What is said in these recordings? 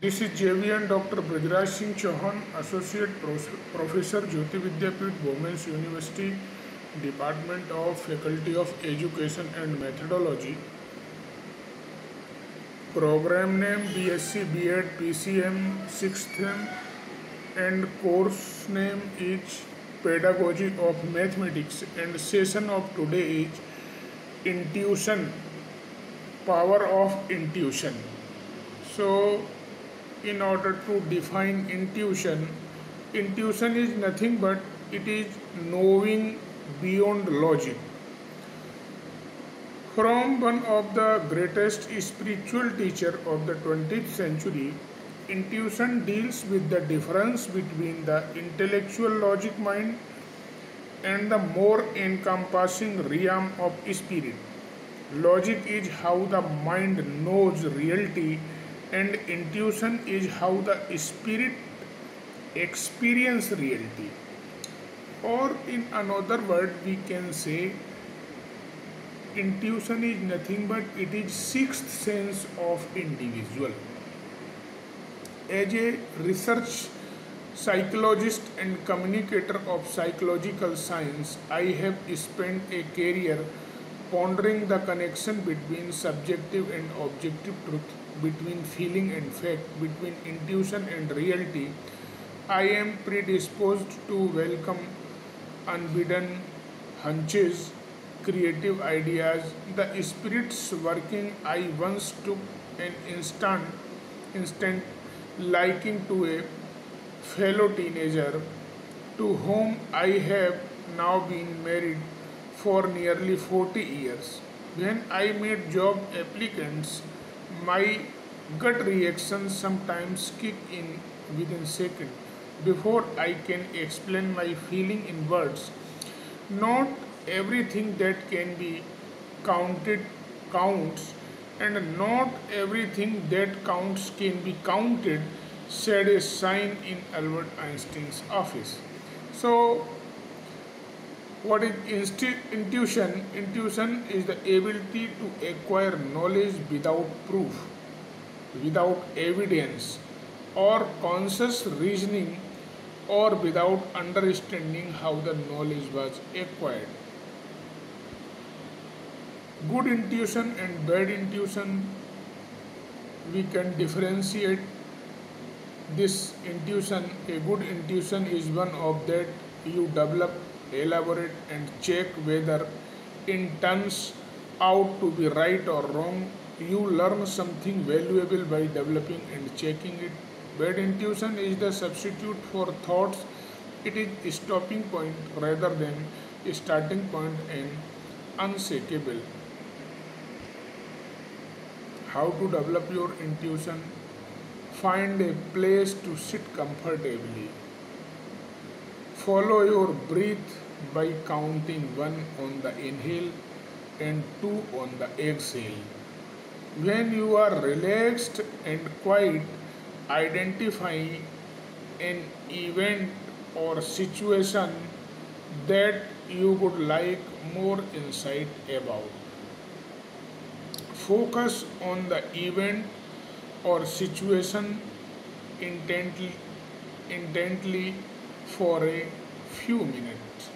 This is JVN Dr. Brajraj Singh Chauhan, Associate Professor, Jyoti Vidyapeeth, Women's University, Department of Faculty of Education and Methodology. Program name BSc B.Ed PCM 6th M, and course name is Pedagogy of Mathematics, and session of today is Intuition, Power of Intuition. So in order to define intuition, intuition is nothing but it is knowing beyond logic. From one of the greatest spiritual teacher of the 20th century, intuition deals with the difference between the intellectual logic mind and the more encompassing realm of spirit. Logic is how the mind knows reality, and intuition is how the spirit experience reality. Or in another word, we can say intuition is nothing but it is sixth sense of individual. As a research psychologist and communicator of psychological science, I have spent a career pondering the connection between subjective and objective truth, between feeling and fact, between intuition and reality. I am predisposed to welcome unbidden hunches, creative ideas, the spirits working. I once took an instant liking to a fellow teenager to whom I have now been married for nearly 40 years. When I meet job applicants, my gut reactions sometimes kick in within seconds before I can explain my feeling in words. Not everything that can be counted counts, and not everything that counts can be counted, said a sign in Albert Einstein's office. So, what is intuition? Intuition is the ability to acquire knowledge without proof, without evidence, or conscious reasoning, or without understanding how the knowledge was acquired. Good intuition and bad intuition, we can differentiate this intuition. A good intuition is one of that you develop, elaborate, and check whether it turns out to be right or wrong. You learn something valuable by developing and checking it. Bad intuition is the substitute for thoughts. It is a stopping point rather than a starting point and unshakable. How to develop your intuition? Find a place to sit comfortably. Follow your breath by counting 1 on the inhale and 2 on the exhale. When you are relaxed and quiet, identify an event or situation that you would like more insight about. Focus on the event or situation intently, intently for a few minutes.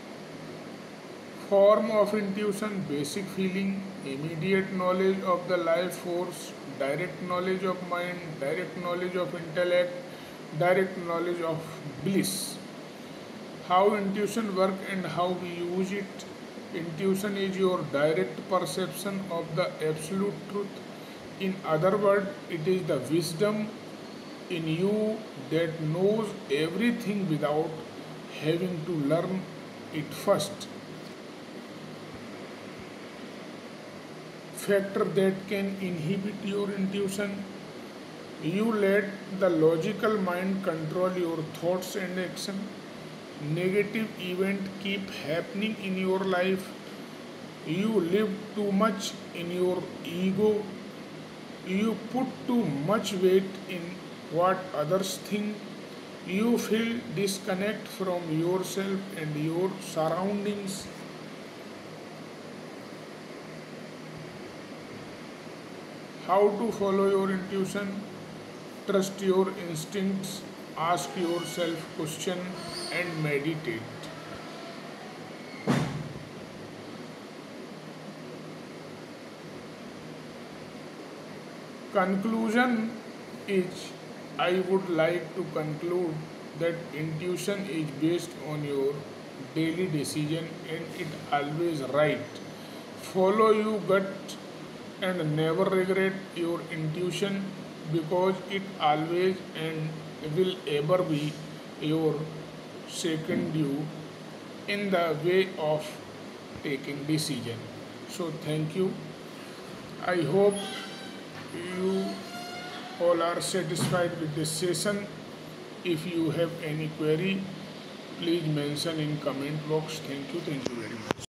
Form of intuition: basic feeling, immediate knowledge of the life force, direct knowledge of mind, direct knowledge of intellect, direct knowledge of bliss. How intuition work and how we use it? Intuition is your direct perception of the absolute truth. In other words, it is the wisdom in you that knows everything without having to learn it first. Factor that can inhibit your intuition: you let the logical mind control your thoughts and action. Negative events keep happening in your life. You live too much in your ego. You put too much weight in what others think. You feel disconnect from yourself and your surroundings. How to follow your intuition? Trust your instincts, ask yourself question and meditate. Conclusion is, I would like to conclude that intuition is based on your daily decision and it always right. Follow your gut and never regret your intuition because it always and will ever be your second you in the way of taking decision. So thank you. I hope you all are satisfied with this session. If you have any query, please mention in comment box. Thank you very much.